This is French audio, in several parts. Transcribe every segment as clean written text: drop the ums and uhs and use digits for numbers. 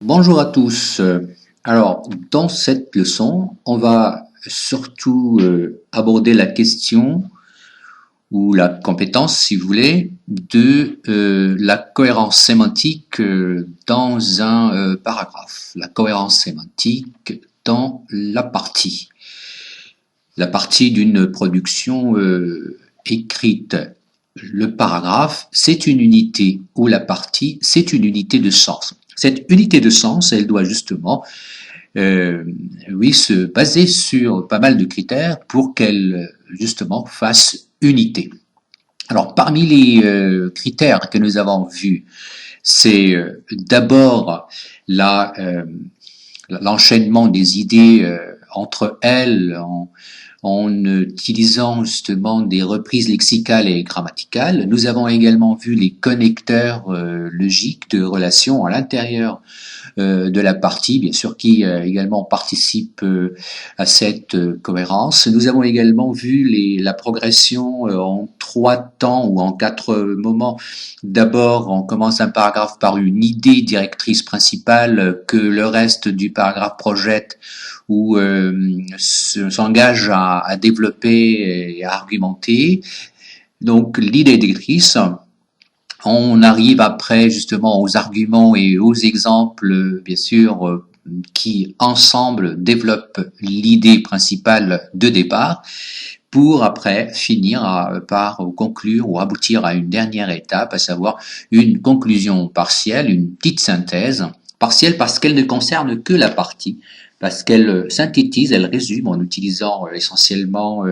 Bonjour à tous. Alors, dans cette leçon, on va surtout aborder la question ou la compétence, si vous voulez, de la cohérence sémantique dans un paragraphe. La cohérence sémantique dans la partie. La partie d'une production écrite. Le paragraphe, c'est une unité, ou la partie, c'est une unité de sens. Cette unité de sens, elle doit justement se baser sur pas mal de critères pour qu'elle justement fasse unité. Alors parmi les critères que nous avons vus, c'est d'abord l'enchaînement des idées entre elles en utilisant justement des reprises lexicales et grammaticales. Nous avons également vu les connecteurs logiques de relations à l'intérieur de la partie, bien sûr, qui également participent à cette cohérence. Nous avons également vu la progression en 3 temps ou en 4 moments. D'abord, on commence un paragraphe par une idée directrice principale que le reste du paragraphe projette ou s'engage à développer et à argumenter. Donc l'idée directrice, on arrive après justement aux arguments et aux exemples, bien sûr, qui ensemble développent l'idée principale de départ, pour après finir par conclure ou aboutir à une dernière étape, à savoir une conclusion partielle, une petite synthèse, partielle parce qu'elle ne concerne que la partie, parce qu'elle synthétise, elle résume en utilisant essentiellement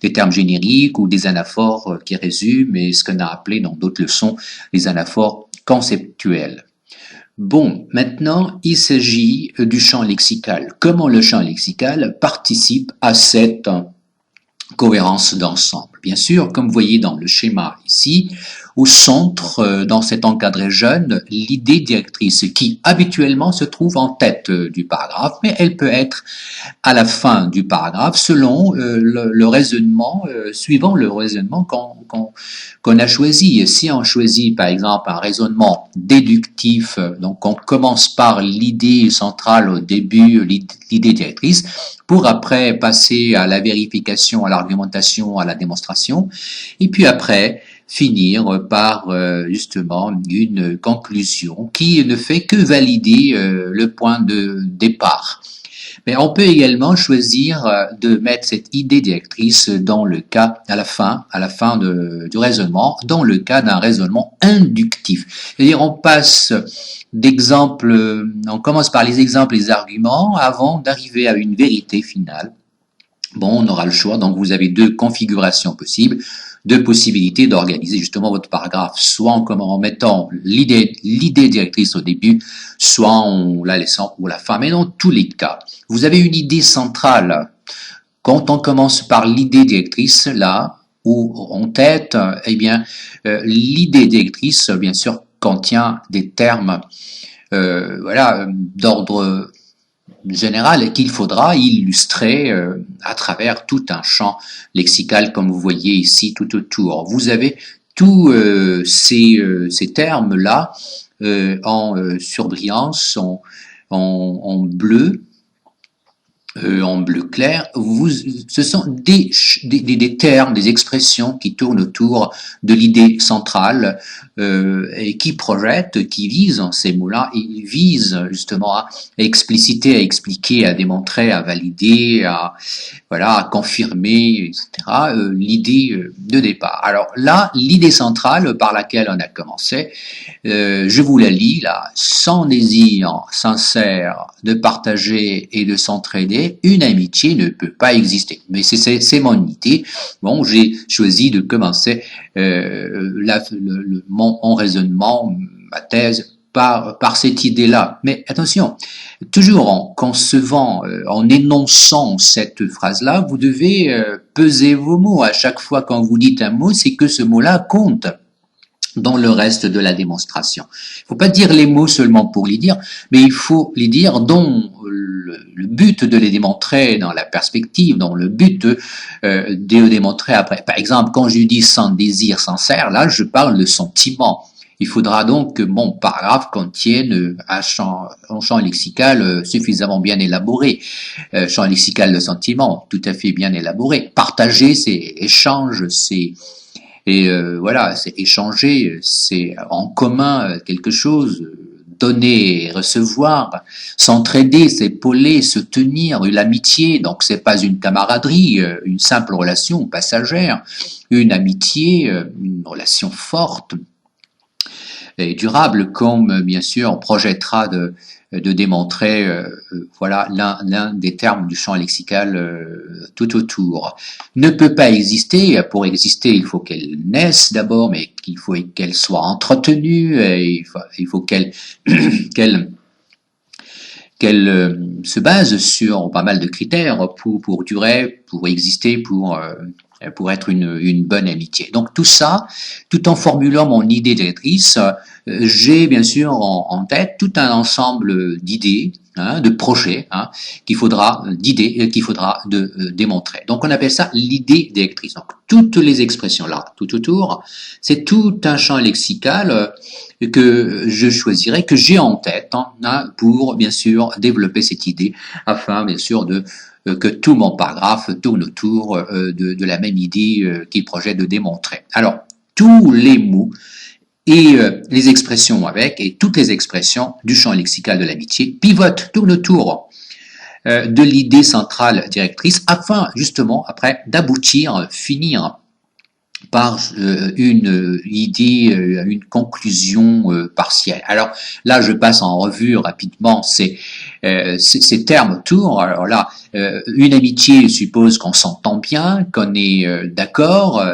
des termes génériques ou des anaphores qui résument, et ce qu'on a appelé dans d'autres leçons les anaphores conceptuels. Bon, maintenant il s'agit du champ lexical. Comment le champ lexical participe à cette cohérence d'ensemble? Bien sûr, comme vous voyez dans le schéma ici, au centre, dans cet encadré jeune, l'idée directrice qui habituellement se trouve en tête du paragraphe, mais elle peut être à la fin du paragraphe selon le raisonnement, suivant le raisonnement qu'on a choisi. Si on choisit par exemple un raisonnement déductif, donc on commence par l'idée centrale au début, l'idée directrice, pour après passer à la vérification, à l'argumentation, à la démonstration, et puis après finir par justement une conclusion qui ne fait que valider le point de départ. Mais on peut également choisir de mettre cette idée directrice dans le cas, à la fin du raisonnement, dans le cas d'un raisonnement inductif. C'est-à-dire on passe d'exemples, on commence par les exemples et les arguments avant d'arriver à une vérité finale. Bon, on aura le choix, donc vous avez 2 configurations possibles, 2 possibilités d'organiser justement votre paragraphe, soit en mettant l'idée directrice au début, soit en la laissant pour la fin. Mais dans tous les cas, vous avez une idée centrale. Quand on commence par l'idée directrice, là, ou en tête, eh bien, l'idée directrice, bien sûr, contient des termes, d'ordre général qu'il faudra illustrer à travers tout un champ lexical comme vous voyez ici tout autour. Vous avez tous ces termes-là en surbrillance, en bleu, en bleu clair, ce sont des termes, des expressions qui tournent autour de l'idée centrale et qui projettent, qui visent, ces mots-là, ils visent justement à expliciter, à expliquer, à démontrer, à valider, à confirmer, etc. L'idée de départ. Alors là, l'idée centrale par laquelle on a commencé, je vous la lis là, sans désir sincère de partager et de s'entraider, une amitié ne peut pas exister. Mais c'est mon idée. Bon, j'ai choisi de commencer mon raisonnement, ma thèse, par cette idée-là. Mais attention, toujours en concevant, en énonçant cette phrase-là, vous devez peser vos mots. À chaque fois quand vous dites un mot, c'est que ce mot-là compte dans le reste de la démonstration. Il ne faut pas dire les mots seulement pour les dire, mais il faut les dire dans le but de les démontrer, dans la perspective, dans le but de les démontrer après. Par exemple, quand je dis sans désir sincère, là je parle de sentiment. Il faudra donc que mon paragraphe contienne un champ lexical suffisamment bien élaboré, champ lexical de sentiment tout à fait bien élaboré. Partager, c'est échange, c'est échanger, c'est en commun quelque chose. Donner et recevoir, s'entraider, s'épauler, se tenir, l'amitié, donc c'est pas une camaraderie, une simple relation passagère, une amitié, une relation forte et durable, comme bien sûr on projettera de démontrer voilà l'un des termes du champ lexical tout autour. Ne peut pas exister, pour exister il faut qu'elle naisse d'abord, mais qu'il faut qu'elle soit entretenue, et il faut qu'elle qu'elle se base sur pas mal de critères pour durer, pour exister, pour être une bonne amitié. Donc tout ça, tout en formulant mon idée directrice, j'ai bien sûr en tête tout un ensemble d'idées, de projets, d'idées qu'il faudra démontrer. Donc on appelle ça l'idée directrice. Donc toutes les expressions là, tout autour, c'est tout un champ lexical que je choisirai, que j'ai en tête, pour bien sûr développer cette idée, afin bien sûr que tout mon paragraphe tourne autour de la même idée qu'il projette de démontrer. Alors, tous les mots et les expressions avec, et toutes les expressions du champ lexical de l'amitié pivotent, tournent autour de l'idée centrale directrice, afin justement après d'aboutir, finir par une idée, une conclusion partielle. Alors là, je passe en revue rapidement ces termes autour. Alors là, une amitié suppose qu'on s'entend bien, qu'on est d'accord,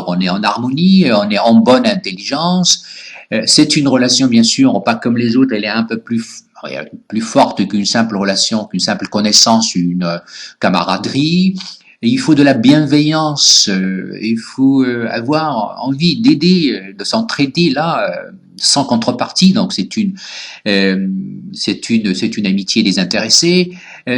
on est en harmonie, on est en bonne intelligence. C'est une relation, bien sûr, pas comme les autres, elle est un peu plus forte qu'une simple relation, qu'une simple connaissance, une camaraderie. Et il faut de la bienveillance, il faut avoir envie d'aider, de s'entraider là, sans contrepartie. Donc c'est une amitié désintéressée.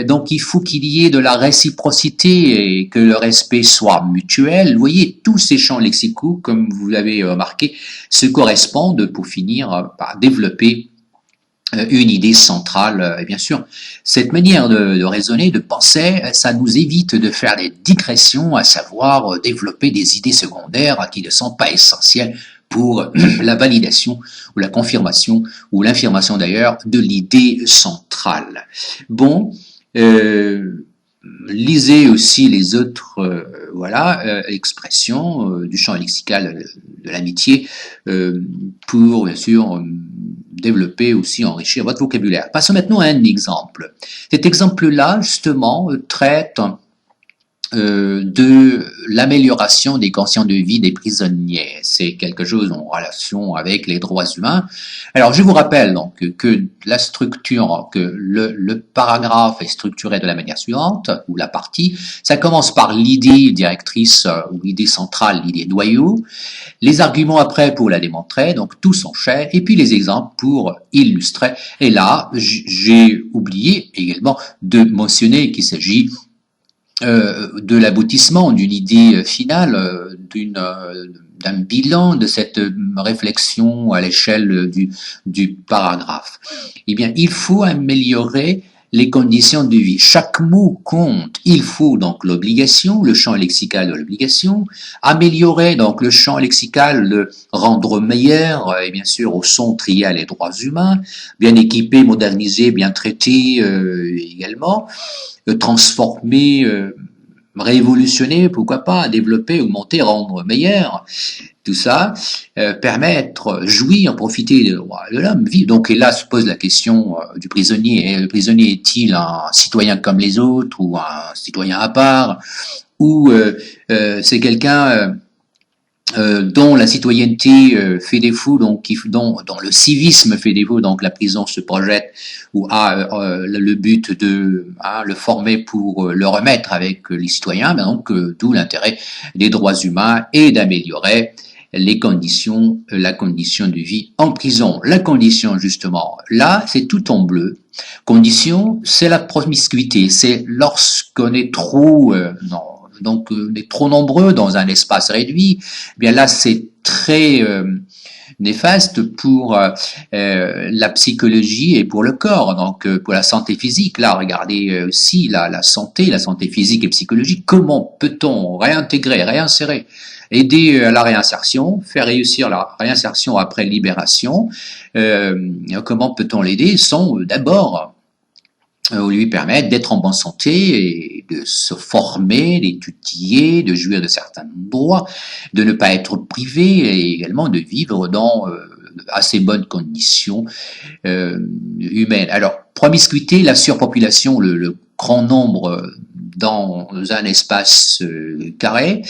Donc il faut qu'il y ait de la réciprocité et que le respect soit mutuel. Vous voyez, tous ces champs lexicaux, comme vous l'avez remarqué, se correspondent pour finir par développer une idée centrale. Et bien sûr, cette manière de raisonner, de penser, ça nous évite de faire des digressions, à savoir développer des idées secondaires qui ne sont pas essentielles pour la validation ou la confirmation ou l'infirmation d'ailleurs de l'idée centrale. Bon, lisez aussi les autres expressions du champ lexical de l'amitié pour bien sûr développer aussi, enrichir votre vocabulaire. Passons maintenant à un exemple. Cet exemple-là, justement, traite de l'amélioration des conditions de vie des prisonniers. C'est quelque chose en relation avec les droits humains. Alors, je vous rappelle donc que la structure, que le paragraphe est structuré de la manière suivante, ou la partie, ça commence par l'idée directrice ou l'idée centrale, l'idée noyau, les arguments après pour la démontrer, donc tout s'enchaîne, et puis les exemples pour illustrer. Et là, j'ai oublié également de mentionner qu'il s'agit de l'aboutissement d'une idée finale, d'un bilan de cette réflexion à l'échelle du paragraphe. Eh bien, il faut améliorer les conditions de vie. Chaque mot compte. Il faut donc l'obligation, le champ lexical de l'obligation, améliorer donc le champ lexical, le rendre meilleur, et bien sûr au son trié les droits humains, bien équipé, modernisé, bien traité également, transformer, révolutionner, pourquoi pas, développer, augmenter, rendre meilleur, tout ça, permettre, jouir, profiter des droits de l'homme, vivre. Donc et là se pose la question du prisonnier. Et le prisonnier est-il un citoyen comme les autres, ou un citoyen à part, ou c'est quelqu'un dont la citoyenneté fait défaut, donc dont le civisme fait défaut, donc la prison se projette ou a le but de le former pour le remettre avec les citoyens, donc d'où l'intérêt des droits humains et d'améliorer les conditions, la condition de vie en prison. La condition, justement, là, c'est tout en bleu. Condition, c'est la promiscuité, c'est lorsqu'on est trop, donc on est trop nombreux dans un espace réduit, eh bien là, c'est très néfaste pour la psychologie et pour le corps, donc pour la santé physique. Là, regardez aussi la santé physique et psychologique. Comment peut-on réintégrer, réinsérer, aider à la réinsertion, faire réussir la réinsertion après libération? Comment peut-on l'aider? Sans d'abord lui permettre d'être en bonne santé et de se former, d'étudier, de jouir de certains droits, de ne pas être privé et également de vivre dans assez bonnes conditions humaines. Alors, promiscuité, la surpopulation, le grand nombre dans un espace carré,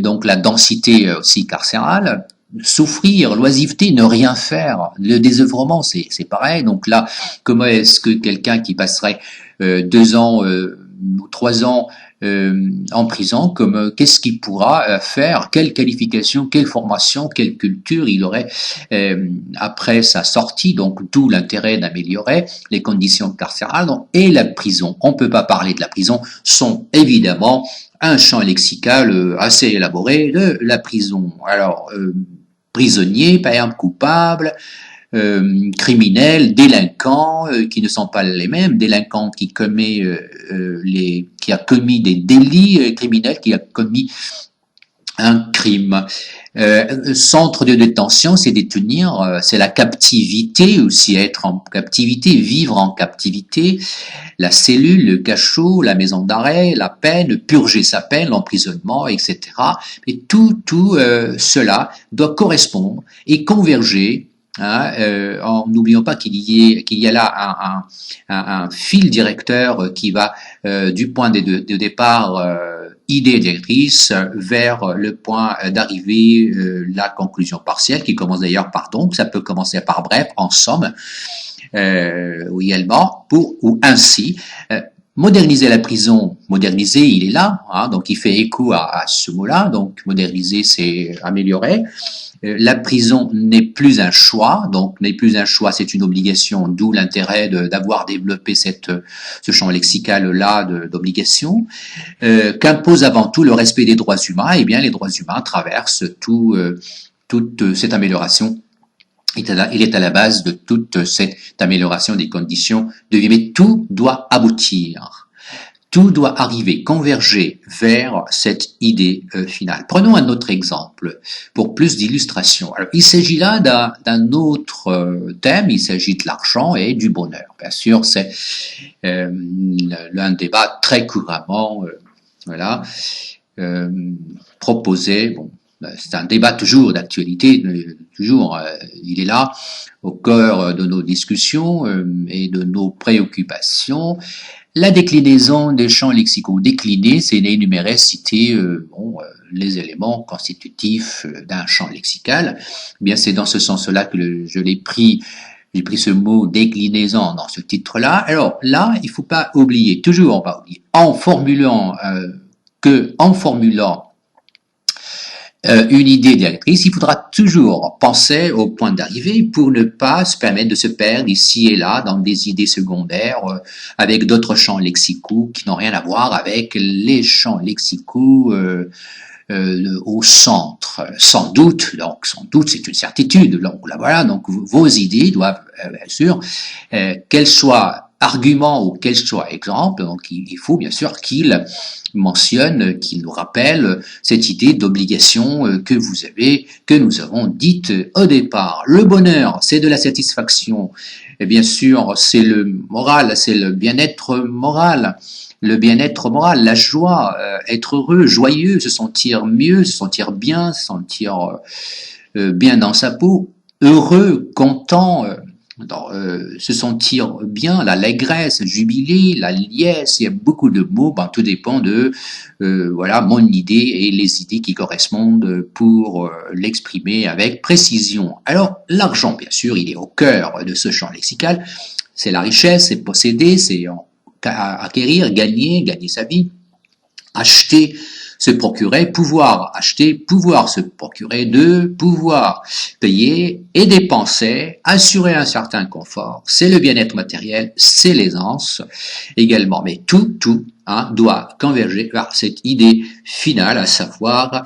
donc la densité aussi carcérale, souffrir, l'oisiveté, ne rien faire, le désœuvrement, c'est pareil. Donc là, comment est-ce que quelqu'un qui passerait 2 ans ou 3 ans en prison, qu'est-ce qu'il pourra faire, quelle qualification, quelle formation, quelle culture il aurait après sa sortie? Donc d'où l'intérêt d'améliorer les conditions carcérales et la prison. On ne peut pas parler de la prison sans évidemment un champ lexical assez élaboré de la prison. Alors prisonniers, par exemple, coupables, criminels, délinquants, qui ne sont pas les mêmes, délinquants qui a commis des délits criminels, qui a commis un crime. Centre de détention, c'est détenir, c'est la captivité aussi, être en captivité, vivre en captivité, la cellule, le cachot, la maison d'arrêt, la peine, purger sa peine, l'emprisonnement, etc. Et tout cela doit correspondre et converger. En n'oublions pas qu'il y a là un fil directeur qui va du point de départ idée directrice vers le point d'arrivée, la conclusion partielle, qui commence d'ailleurs par donc, ça peut commencer par bref, en somme, ou également ou ainsi. Moderniser la prison, moderniser, il est là, donc il fait écho à ce mot-là, donc moderniser, c'est améliorer. La prison n'est plus un choix, donc n'est plus un choix, c'est une obligation, d'où l'intérêt d'avoir développé ce champ lexical-là d'obligation, qu'impose avant tout le respect des droits humains. Eh bien, les droits humains traversent toute cette amélioration. Il est à la base de toute cette amélioration des conditions de vie, mais tout doit aboutir. Tout doit arriver, converger vers cette idée finale. Prenons un autre exemple pour plus d'illustration. Alors, il s'agit là d'un autre thème, il s'agit de l'argent et du bonheur. Bien sûr, c'est un débat très couramment proposé. Bon, c'est un débat toujours d'actualité, toujours il est là au cœur de nos discussions et de nos préoccupations. La déclinaison des champs lexicaux. Décliner, c'est énumérer, citer les éléments constitutifs d'un champ lexical. Eh bien, c'est dans ce sens-là que j'ai pris ce mot déclinaison dans ce titre-là. Alors là, il faut pas oublier, toujours on va oublier, en formulant une idée directrice, il faudra toujours penser au point d'arrivée pour ne pas se permettre de se perdre ici et là dans des idées secondaires avec d'autres champs lexicaux qui n'ont rien à voir avec les champs lexicaux au centre. Sans doute, c'est une certitude. Donc là, voilà, donc vos idées doivent, bien sûr, qu'elles soient arguments ou qu'elles soient exemples, donc il faut bien sûr qu'ils mentionne, qui nous rappelle cette idée d'obligation que nous avons dite au départ. Le bonheur, c'est de la satisfaction. Et bien sûr, c'est le moral, c'est le bien-être moral. Le bien-être moral, la joie, être heureux, joyeux, se sentir mieux, se sentir bien, se sentir bien dans sa peau, heureux, content, se sentir bien, l'allégresse, jubilé, la liesse, il y a beaucoup de mots, tout dépend de mon idée et les idées qui correspondent pour l'exprimer avec précision. Alors l'argent, bien sûr, il est au cœur de ce champ lexical, c'est la richesse, c'est posséder, c'est acquérir, gagner sa vie, acheter se procurer, pouvoir acheter, pouvoir se procurer de, pouvoir payer et dépenser, assurer un certain confort. C'est le bien-être matériel, c'est l'aisance également. Mais tout doit converger vers cette idée finale, à savoir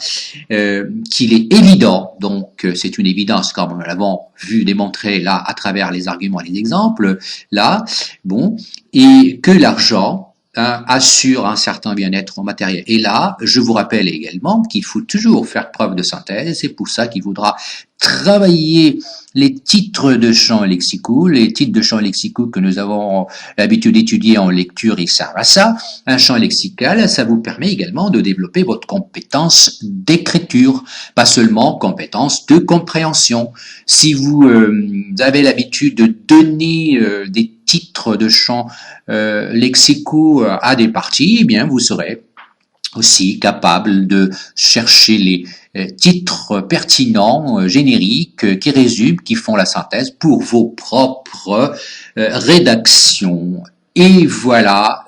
qu'il est évident, donc c'est une évidence comme nous l'avons vu démontrer là à travers les arguments et les exemples, là, bon, et que l'argent assure un certain bien-être matériel. Et là, je vous rappelle également qu'il faut toujours faire preuve de synthèse, c'est pour ça qu'il faudra travailler les titres de champs lexicaux, les titres de champs lexicaux que nous avons l'habitude d'étudier en lecture, ils servent à ça. Un champ lexical, ça vous permet également de développer votre compétence d'écriture, pas seulement compétence de compréhension. Si vous avez l'habitude de donner des titres de champs lexicaux à des parties, eh bien vous serez aussi capable de chercher les titres pertinents, génériques, qui résument, qui font la synthèse pour vos propres rédactions. Et voilà.